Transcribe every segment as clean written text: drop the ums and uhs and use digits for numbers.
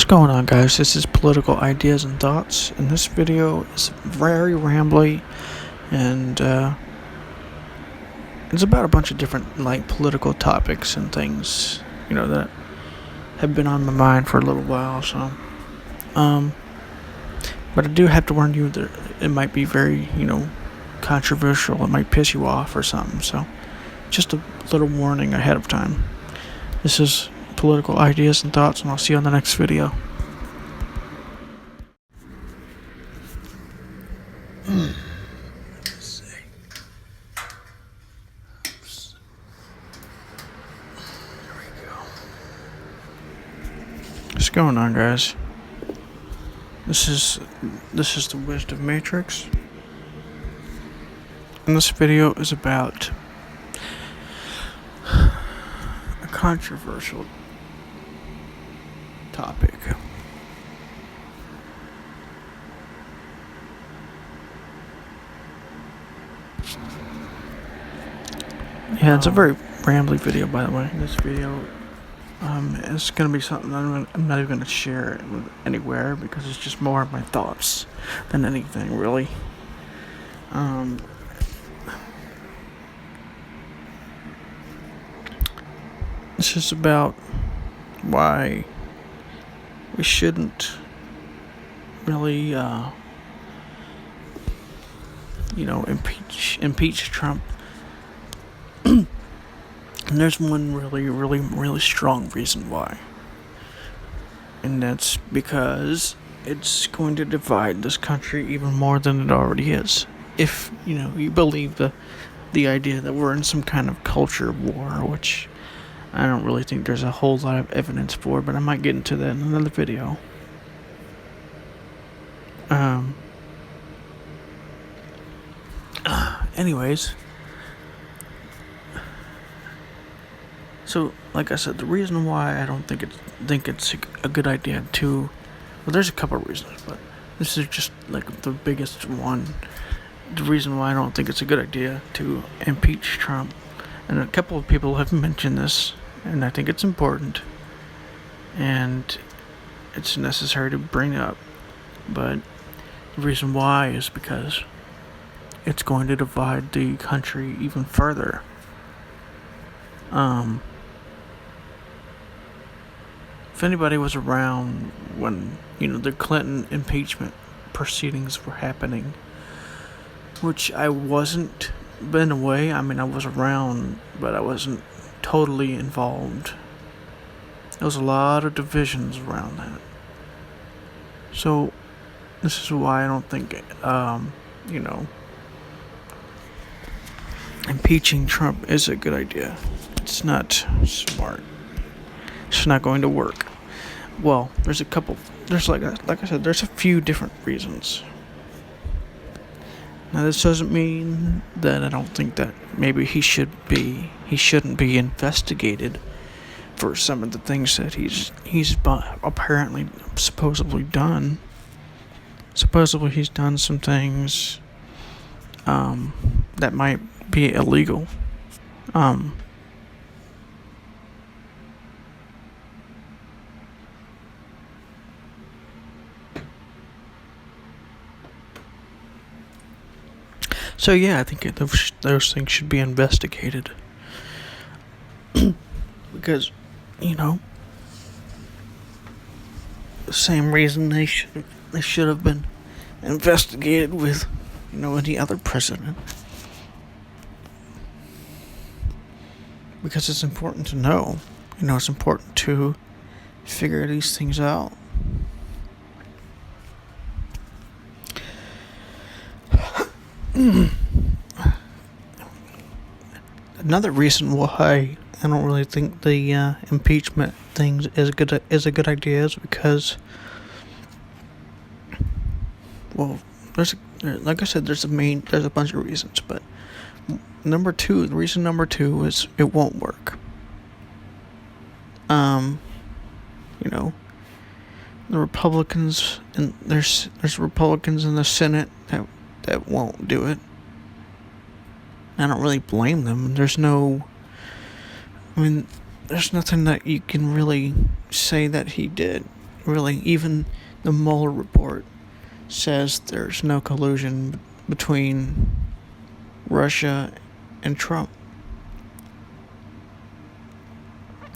going on, guys? This is Political Ideas and Thoughts, and this video is very rambly, and it's about a bunch of different political topics and things, that have been on my mind for a little while. So, but I do have to warn you that it might be very, controversial. It might piss you off or something. So, just a little warning ahead of time. This is Political Ideas and Thoughts, and I'll see you on the next video. What's going on, guys? This is the Wisdom Matrix, and this video is about a controversial topic. Yeah, it's a very rambly video, by the way. This video is going to be something I'm not even going to share it anywhere, because it's just more of my thoughts than anything, really. This is about why we shouldn't really, impeach Trump. And there's one really strong reason why. And that's because it's going to divide this country even more than it already is. If, you believe the idea that we're in some kind of culture war, which I don't really think there's a whole lot of evidence for, but I might get into that in another video. Anyways, so like I said, the reason why I don't think it's a good idea to, well, there's a couple of reasons, but this is just the biggest one. The reason why I don't think it's a good idea to impeach Trump, and a couple of people have mentioned this, and I think it's important, and it's necessary to bring up. But the reason why is because it's going to divide the country even further. If anybody was around when, the Clinton impeachment proceedings were happening, which I wasn't, but in a way, I was around, but I wasn't totally involved. There was a lot of divisions around that. So, this is why I don't think, impeaching Trump is a good idea. It's not smart. It's not going to work. Well, there's like I said, there's a few different reasons. Now, this doesn't mean that I don't think that maybe he shouldn't be investigated for some of the things that he's apparently supposedly done. Supposedly he's done some things that might be illegal. So yeah, I think those things should be investigated. Because, the same reason they should have been investigated with, any other president. Because it's important to know. It's important to figure these things out. Another reason why I don't really think the impeachment thing is a good idea is because, well, like I said, there's a bunch of reasons, but reason number two is it won't work. The Republicans, and there's Republicans in the Senate that won't do it. I don't really blame them. There's nothing that you can really say that he did really. Even the Mueller report says there's no collusion between Russia and Trump.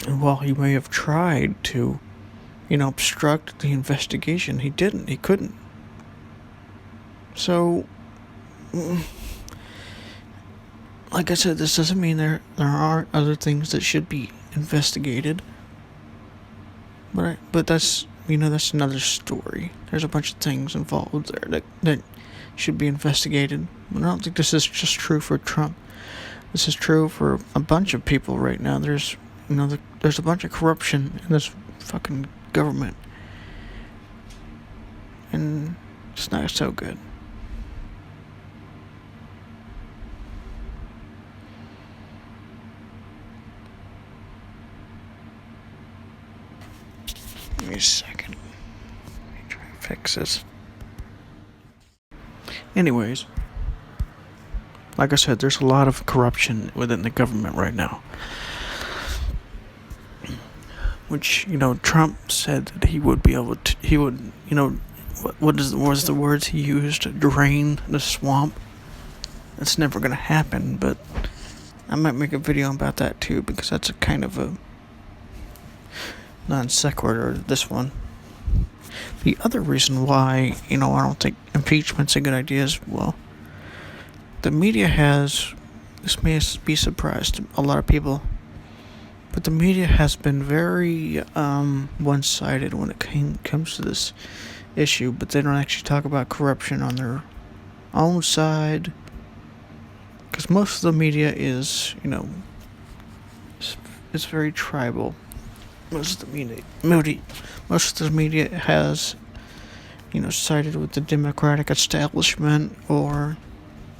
And while he may have tried to, obstruct the investigation, he didn't. He couldn't. So, like I said, this doesn't mean there aren't other things that should be investigated. But that's that's another story. There's a bunch of things involved there that should be investigated. But I don't think this is just true for Trump. This is true for a bunch of people right now. There's there's a bunch of corruption in this fucking government, and it's not so good. Give me a second. Let me try and fix this. Anyways, like I said, there's a lot of corruption within the government right now. Which, Trump said that he would be able to, what was the words he used? Drain the swamp. That's never going to happen, but I might make a video about that too, because that's a kind of a non sequitur, this one. The other reason why, I don't think impeachment's a good idea is, well, the media has, this may be a surprise to a lot of people, but the media has been very one-sided when it comes to this issue, but they don't actually talk about corruption on their own side, because most of the media is, it's very tribal. Most of the media has, sided with the Democratic establishment or,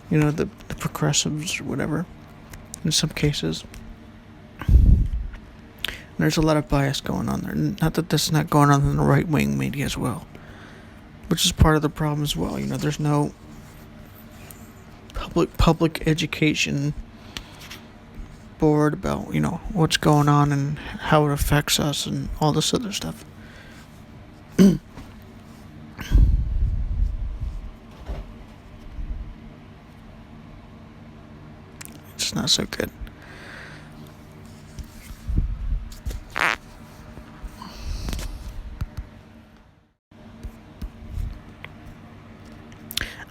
the progressives or whatever, in some cases. There's a lot of bias going on there. Not that that's not going on in the right-wing media as well, which is part of the problem as well. There's no public education board about, what's going on and how it affects us and all this other stuff. It's not so good.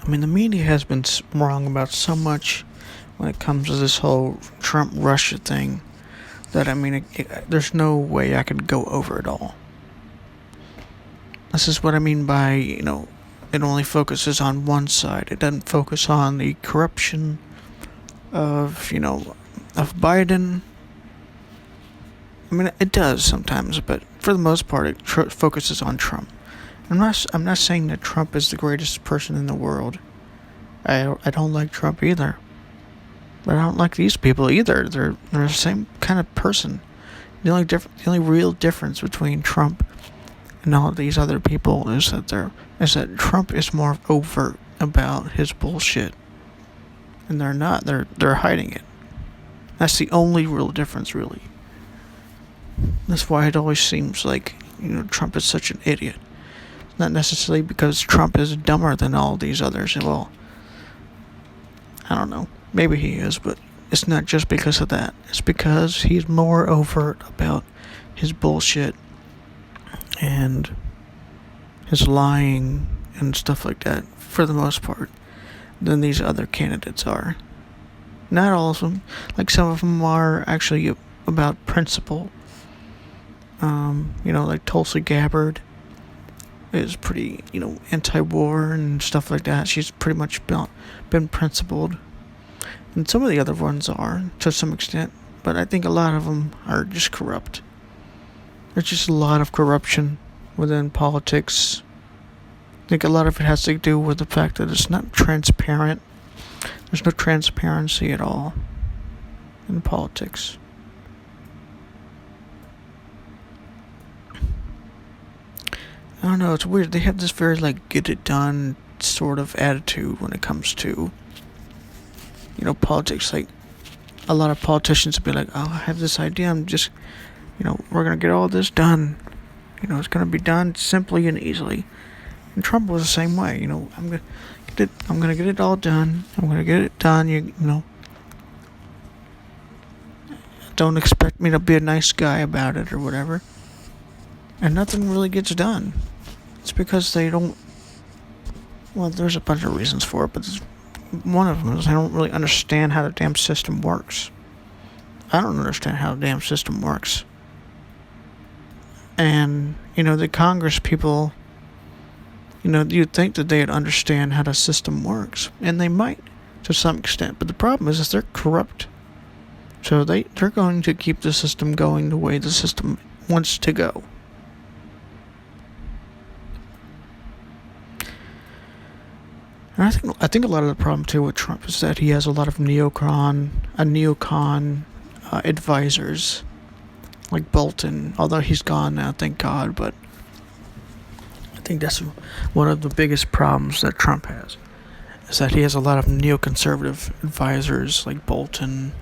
The media has been wrong about so much when it comes to this whole Trump-Russia thing that, there's no way I could go over it all. This is what I mean by, it only focuses on one side. It doesn't focus on the corruption of, of Biden. It does sometimes, but for the most part, it focuses on Trump. I'm not saying that Trump is the greatest person in the world. I don't like Trump either. But I don't like these people either. They're the same kind of person. The only real difference between Trump and all of these other people is that Trump is more overt about his bullshit, and they're not. They're hiding it. That's the only real difference, really. That's why it always seems like Trump is such an idiot. Not necessarily because Trump is dumber than all these others. Well, I don't know. Maybe he is, but it's not just because of that. It's because he's more overt about his bullshit and his lying and stuff like that, for the most part, than these other candidates are. Not all of them. Like, some of them are actually about principle. Like Tulsi Gabbard is pretty, anti-war and stuff like that. She's pretty much been principled. And some of the other ones are, to some extent. But I think a lot of them are just corrupt. There's just a lot of corruption within politics. I think a lot of it has to do with the fact that it's not transparent. There's no transparency at all in politics. I don't know, it's weird. They have this very, get it done sort of attitude when it comes to, politics. Like, a lot of politicians will be like, oh, I have this idea, I'm just, we're gonna get all this done It's going to be done simply and easily. And Trump was the same way. I'm gonna get it all done. I'm gonna get it done. Don't expect me to be a nice guy about it or whatever. And nothing really gets done. It's because they don't. Well, there's a bunch of reasons for it, but one of them is they don't really understand how the damn system works. I don't understand how the damn system works. And, the Congress people, you'd think that they'd understand how the system works. And they might, to some extent. But the problem is they're corrupt. So they're going to keep the system going the way the system wants to go. And I think a lot of the problem too with Trump is that he has a lot of neocon advisors, like Bolton. Although he's gone now, thank God. But I think that's one of the biggest problems that Trump has, is that he has a lot of neoconservative advisors like Bolton.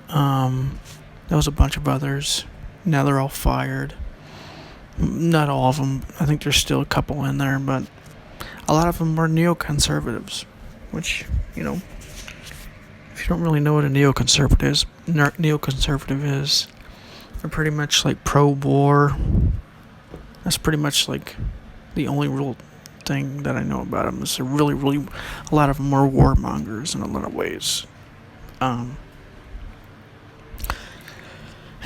There was a bunch of others. Now they're all fired. Not all of them. I think there's still a couple in there, but a lot of them are neoconservatives, which, if you don't really know what a neoconservative is, they're pretty much like pro-war. That's pretty much like the only real thing that I know about them. Is they're really, a lot of them are warmongers in a lot of ways. And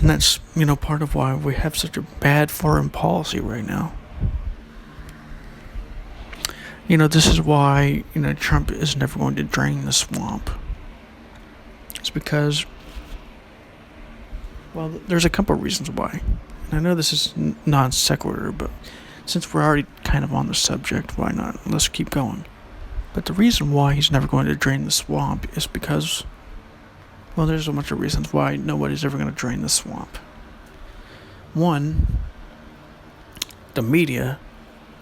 that's, part of why we have such a bad foreign policy right now. This is why, Trump is never going to drain the swamp. It's because, well, there's a couple of reasons why. And I know this is non sequitur, but since we're already kind of on the subject, why not? Let's keep going. But the reason why he's never going to drain the swamp is because, well, there's a bunch of reasons why nobody's ever going to drain the swamp. One, the media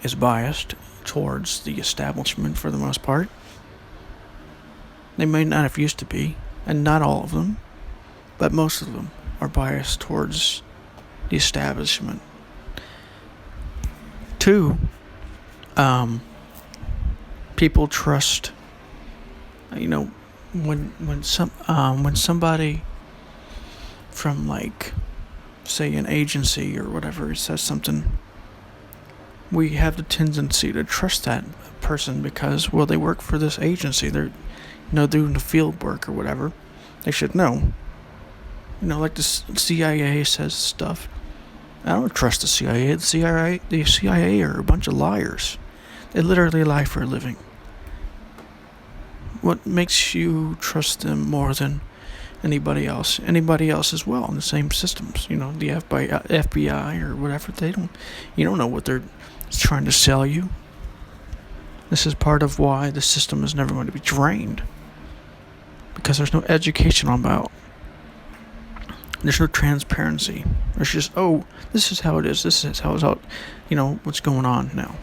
is biased towards the establishment for the most part. They may not have used to be, and not all of them, but most of them are biased towards the establishment. Two, people trust, when somebody from, like, say an agency or whatever says something, we have the tendency to trust that person because, well, they work for this agency. They're, doing the field work or whatever. They should know. Like the CIA says stuff. I don't trust the CIA. The CIA are a bunch of liars. They literally lie for a living. What makes you trust them more than anybody else? Anybody else as well in the same systems. The FBI or whatever. You don't know what they're trying to sell you. This is part of why the system is never going to be drained. Because there's no education about. There's no transparency. There's just, this is how it is. This is how it's out. What's going on now.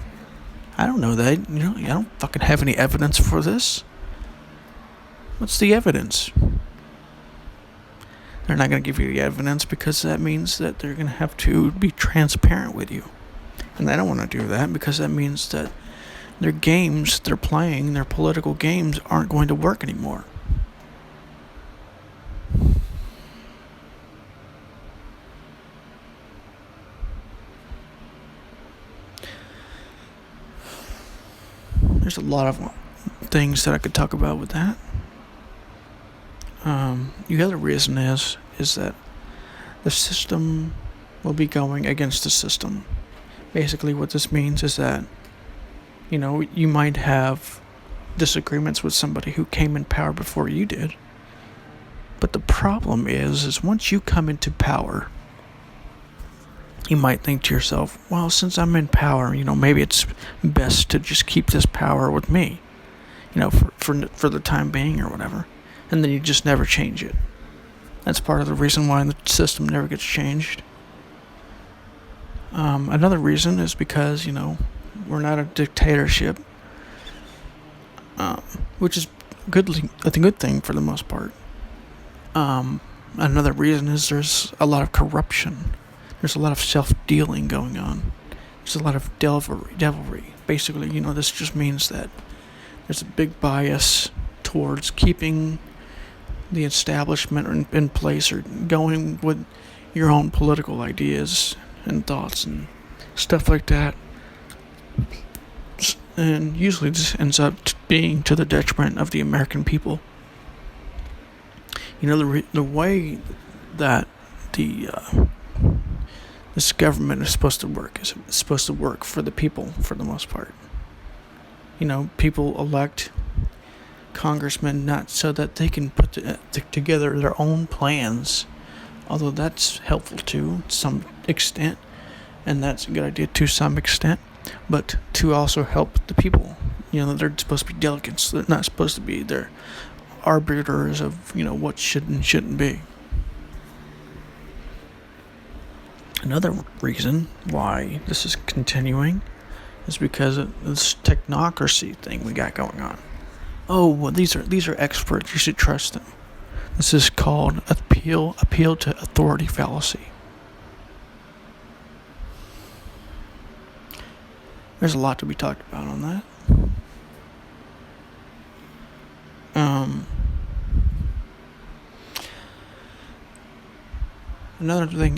I don't know that. I don't fucking have any evidence for this. What's the evidence? They're not going to give you the evidence because that means that they're going to have to be transparent with you. And they don't want to do that because that means that their games they're playing, their political games, aren't going to work anymore. There's a lot of things that I could talk about with that. The other reason is that the system will be going against the system. Basically, what this means is that, you might have disagreements with somebody who came in power before you did. But the problem is once you come into power, you might think to yourself, well, since I'm in power, maybe it's best to just keep this power with me, for the time being or whatever. And then you just never change it. That's part of the reason why the system never gets changed. Another reason is because, we're not a dictatorship, which is a good thing for the most part. Another reason is there's a lot of corruption. There's a lot of self-dealing going on. There's a lot of devilry. Basically, this just means that there's a big bias towards keeping the establishment in place or going with your own political ideas and thoughts and stuff like that. And usually this ends up being to the detriment of the American people. The way that this government is supposed to work is supposed to work for the people for the most part. People elect congressmen not so that they can put together their own plans, although that's helpful to some extent, and that's a good idea to some extent, but to also help the people. They're supposed to be delegates. They're not supposed to be their arbiters of what should and shouldn't be. Another reason why this is continuing is because of this technocracy thing we got going on. Oh, well, these are experts. You should trust them. This is called appeal to authority fallacy. There's a lot to be talked about on that.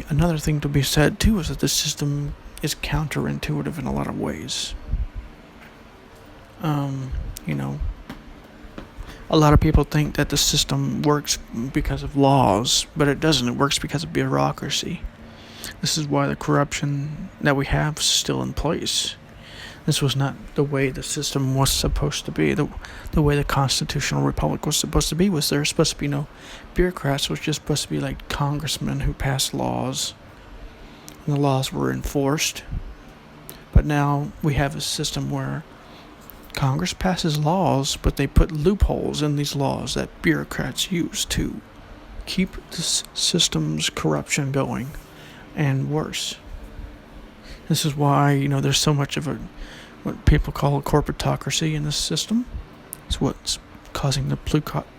Another thing to be said too is that the system is counterintuitive in a lot of ways. A lot of people think that the system works because of laws, but it doesn't. It works because of bureaucracy. This is why the corruption that we have is still in place. This was not the way the system was supposed to be. The way the constitutional republic was supposed to be was there was supposed to be no bureaucrats. It was just supposed to be like congressmen who passed laws, and the laws were enforced. But now we have a system where Congress passes laws, but they put loopholes in these laws that bureaucrats use to keep the system's corruption going, and worse. This is why, there's so much of what people call a corporatocracy in this system. It's what's causing the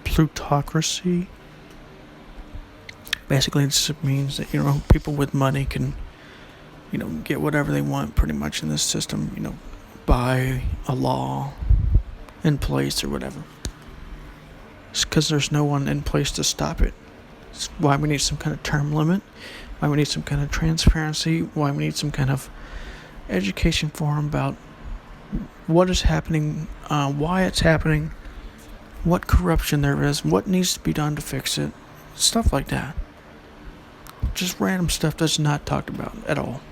plutocracy. Basically, it just means that, people with money can, get whatever they want pretty much in this system, by a law in place or whatever. It's because there's no one in place to stop it. It's why we need some kind of term limit, why we need some kind of transparency, why we need some kind of education forum about what is happening, why it's happening, what corruption there is, what needs to be done to fix it, stuff like that. Just random stuff that's not talked about at all.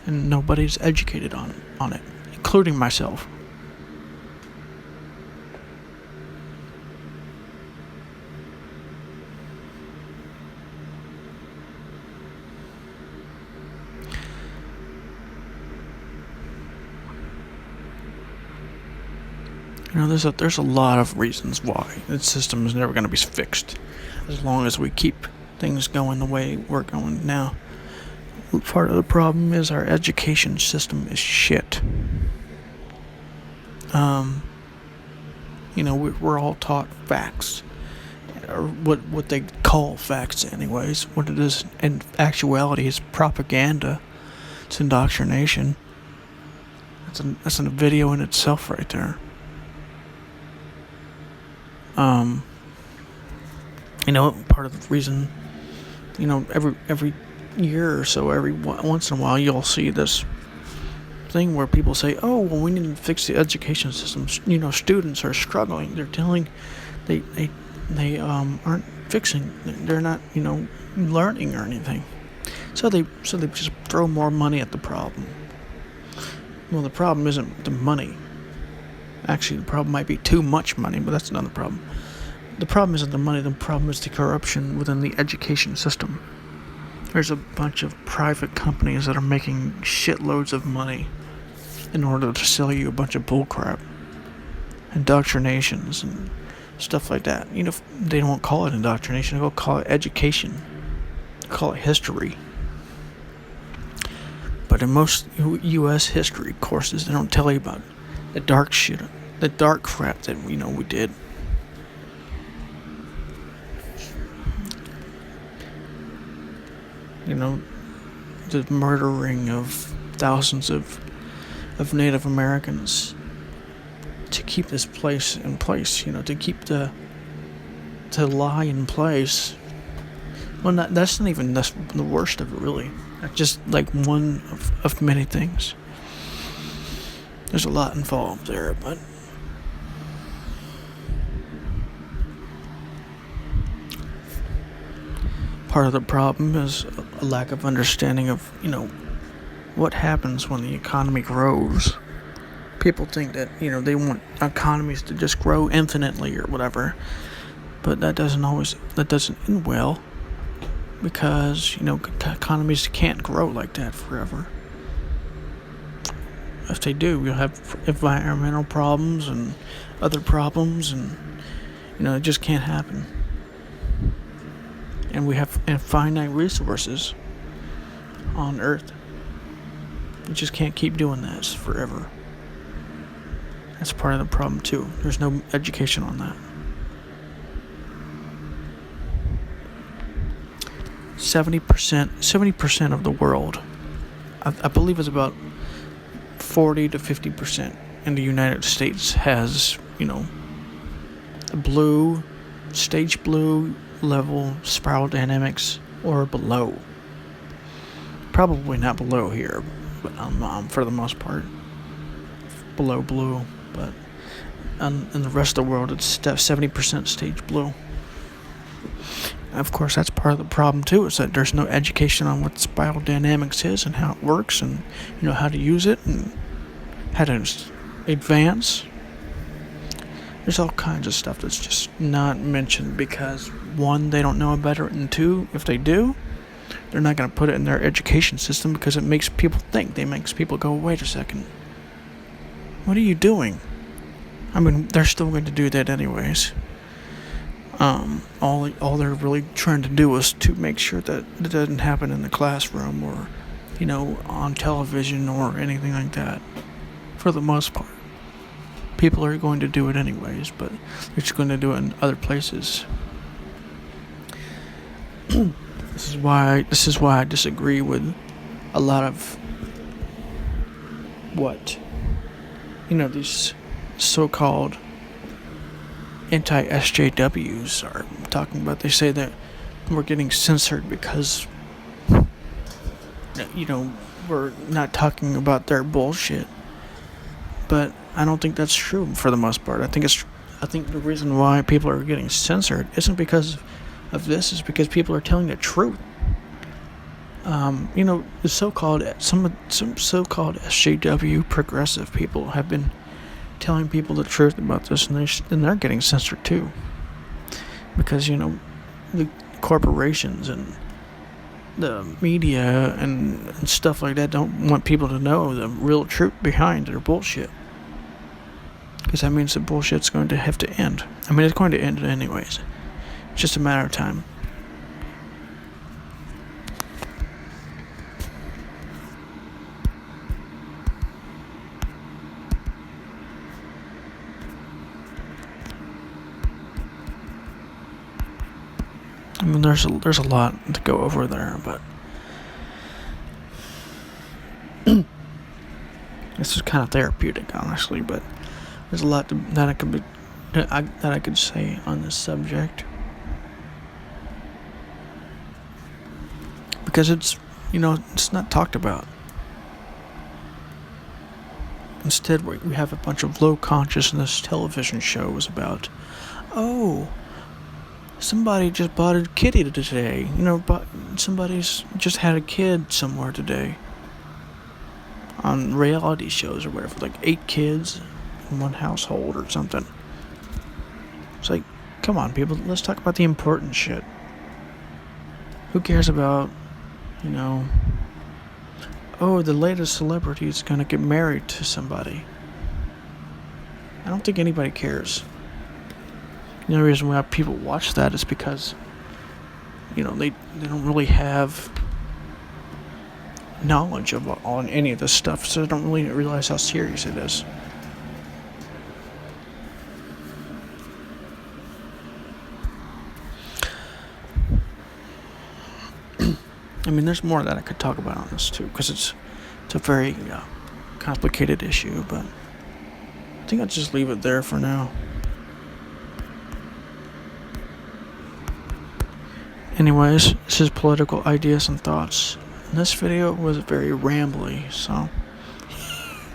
And nobody's educated on it, including myself. There's a lot of reasons why the system is never going to be fixed, as long as we keep things going the way we're going now. Part of the problem is our education system is shit. We're all taught facts, or what they call facts anyways. What it is in actuality is propaganda. It's indoctrination. That's a video in itself right there. Part of the reason, every year or so, once in a while, you'll see this thing where people say, "Oh, well, we need to fix the education system." Students are struggling. They're telling, they aren't fixing. They're not, learning or anything. So they just throw more money at the problem. Well, the problem isn't the money. Actually, the problem might be too much money, but that's another problem. The problem isn't the money, the problem is the corruption within the education system. There's a bunch of private companies that are making shitloads of money in order to sell you a bunch of bullcrap. Indoctrinations and stuff like that. They don't call it indoctrination, they'll call it education. They call it history. But in most U.S. history courses, they don't tell you about the dark shit, the dark crap that we did. the murdering of thousands of Native Americans to keep this place in place, to keep to lie in place. Well, that's not even the worst of it, really. That's just like one of many things. There's a lot involved there, but part of the problem is a lack of understanding of, what happens when the economy grows. People think that, they want economies to just grow infinitely or whatever. But that doesn't end well, because, economies can't grow like that forever. If they do, you'll have environmental problems and other problems, and, it just can't happen. And we have finite resources on Earth. We just can't keep doing this forever. That's part of the problem too. There's no education on that. 70% of the world, I believe it's about 40 to 50% in the United States has, a stage blue level spiral dynamics or below. Probably not below here, but for the most part, below blue. But in the rest of the world, it's 70% stage blue. Of course, that's part of the problem too, is that there's no education on what spiral dynamics is and how it works, and how to use it and how to advance. There's all kinds of stuff that's just not mentioned because, one, they don't know about it, and two, if they do, they're not going to put it in their education system because it makes people think. It makes people go, wait a second, what are you doing? I mean, they're still going to do that anyways. All they're really trying to do is to make sure that it doesn't happen in the classroom or, on television or anything like that. For the most part, people are going to do it anyways, but they're just going to do it in other places. This is why I disagree with a lot of these so-called anti-SJWs are talking about. They say that we're getting censored because, we're not talking about their bullshit. But I don't think that's true for the most part. I think the reason why people are getting censored isn't because of this, is because people are telling the truth. The so-called some so-called SJW progressive people have been telling people the truth about this, and they're getting censored too, because the corporations and the media and stuff like that don't want people to know the real truth behind their bullshit, because that means the bullshit's going to have to end. I mean, it's going to end anyways. It's just a matter of time. I mean, there's a lot to go over there, but this is kind of therapeutic, honestly. But there's a lot that I could say on this subject, because it's not talked about. Instead, we have a bunch of low consciousness television shows about, somebody just bought a kitty today. Somebody's just had a kid somewhere today. On reality shows or whatever, like 8 kids in one household or something. It's like, come on, people, let's talk about the important shit. Who cares about, the latest celebrity is gonna get married to somebody? I don't think anybody cares. The only reason why people watch that is because, they don't really have knowledge on any of this stuff, so they don't really realize how serious it is. I mean, there's more that I could talk about on this too, because it's a very complicated issue, but I think I'll just leave it there for now. Anyways, this is Political Ideas and Thoughts. And this video was very rambly, so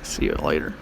see you later.